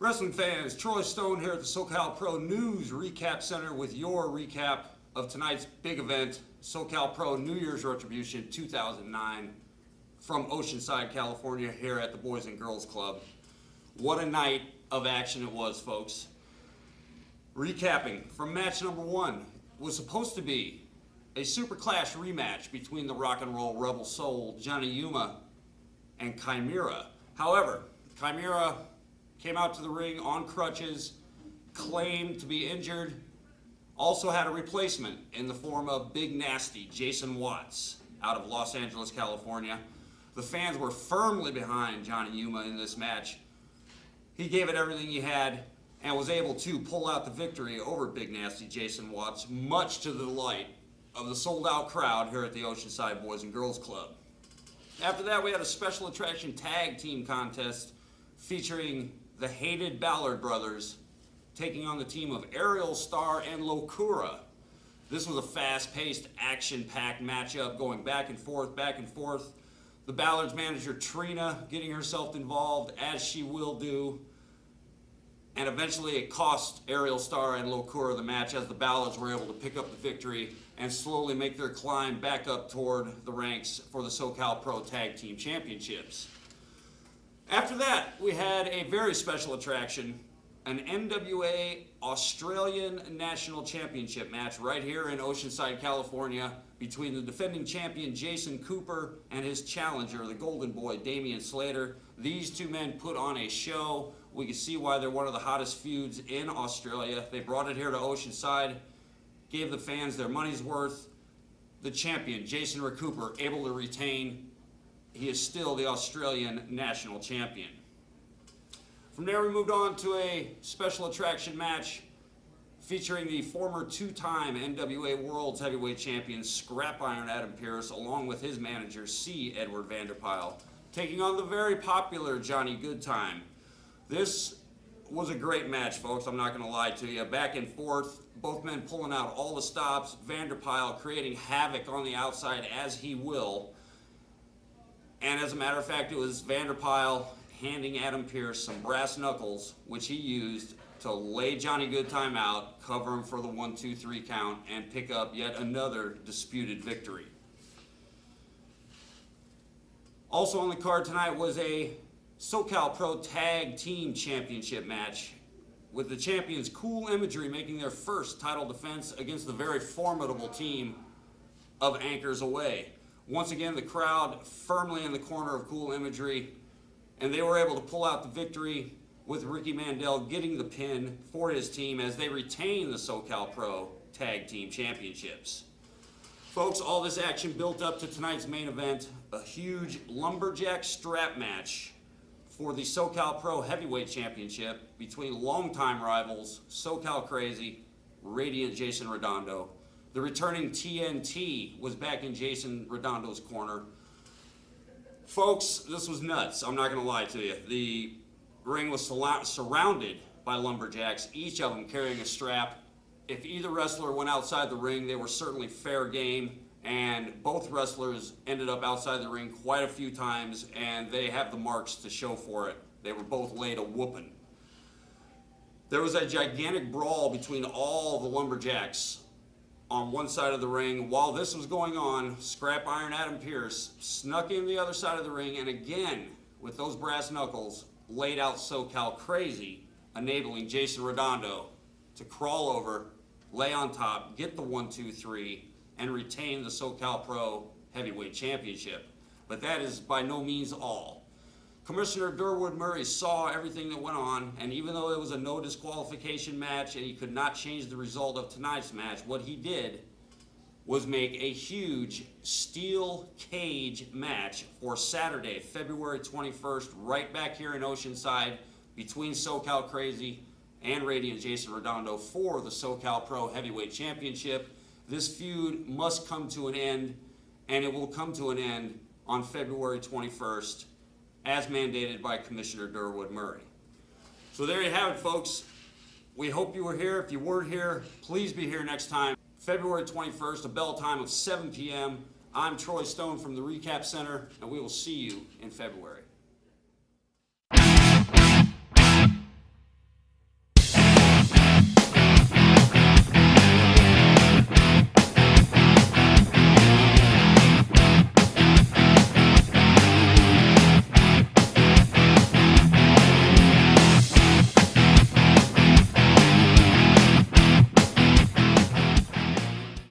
Wrestling fans, Troy Stone here at the SoCal Pro News Recap Center with your recap of tonight's big event, SoCal Pro New Year's Retribution 2009 from Oceanside, California, here at the Boys and Girls Club. What a night of action it was, folks. Recapping from match number one, was supposed to be a Super Clash rematch between the Rock and Roll Rebel Soul, Johnny Yuma, and Chimera. However, Chimera came out to the ring on crutches, claimed to be injured, also had a replacement in the form of Big Nasty Jason Watts out of Los Angeles, California. The fans were firmly behind Johnny Yuma in this match. He gave it everything he had and was able to pull out the victory over Big Nasty Jason Watts, much to the delight of the sold-out crowd here at the Oceanside Boys and Girls Club. After that, we had a special attraction tag team contest featuring the hated Ballard brothers taking on the team of Aerial Star and Locura. This was a fast-paced, action-packed matchup going back and forth, back and forth. The Ballards manager Trina getting herself involved, as she will do. And eventually it cost Aerial Star and Locura the match as the Ballards were able to pick up the victory and slowly make their climb back up toward the ranks for the SoCal Pro Tag Team Championships. After that, we had a very special attraction, an NWA Australian National Championship match right here in Oceanside, California, between the defending champion Jason Cooper and his challenger, the Golden Boy, Damian Slater. These two men put on a show. We can see why they're one of the hottest feuds in Australia. They brought it here to Oceanside, gave the fans their money's worth. The champion, Jason Cooper, able to retain. He is still the Australian National Champion. From there, we moved on to a special attraction match featuring the former two-time NWA World's Heavyweight Champion, Scrap Iron Adam Pearce, along with his manager, C. Edward Vanderpyle, taking on the very popular Johnny Goodtime. This was a great match, folks. I'm not going to lie to you. Back and forth, both men pulling out all the stops, Vanderpyle creating havoc on the outside as he will. And as a matter of fact, it was Vanderpyle handing Adam Pearce some brass knuckles, which he used to lay Johnny Goodtime out, cover him for the 1-2-3 count, and pick up yet another disputed victory. Also on the card tonight was a SoCal Pro Tag Team Championship match, with the champions Cool Imagery making their first title defense against the very formidable team of Anchors Away. Once again, the crowd firmly in the corner of Cool Imagery, and they were able to pull out the victory with Ricky Mandel getting the pin for his team as they retain the SoCal Pro Tag Team Championships. Folks, all this action built up to tonight's main event, a huge lumberjack strap match for the SoCal Pro Heavyweight Championship between longtime rivals SoCal Crazy, Radiant Jason Redondo. The returning TNT was back in Jason Redondo's corner. Folks, this was nuts. I'm not going to lie to you. The ring was surrounded by lumberjacks, each of them carrying a strap. If either wrestler went outside the ring, they were certainly fair game, and both wrestlers ended up outside the ring quite a few times, and they have the marks to show for it. They were both laid a whooping. There was a gigantic brawl between all the lumberjacks on one side of the ring. While this was going on, Scrap Iron Adam Pearce snuck in the other side of the ring, and again, with those brass knuckles, laid out SoCal Crazy, enabling Jason Redondo to crawl over, lay on top, get the 1-2-3, and retain the SoCal Pro Heavyweight Championship. But that is by no means all. Commissioner Durwood Murray saw everything that went on, and even though it was a no disqualification match and he could not change the result of tonight's match, what he did was make a huge steel cage match for Saturday, February 21st, right back here in Oceanside between SoCal Crazy and Radiant Jason Redondo for the SoCal Pro Heavyweight Championship. This feud must come to an end, and it will come to an end on February 21st, as mandated by Commissioner Durwood Murray. So there you have it, folks. We hope you were here. If you weren't here, please be here next time. February 21st, a bell time of 7 p.m. I'm Troy Stone from the Recap Center, and we will see you in February.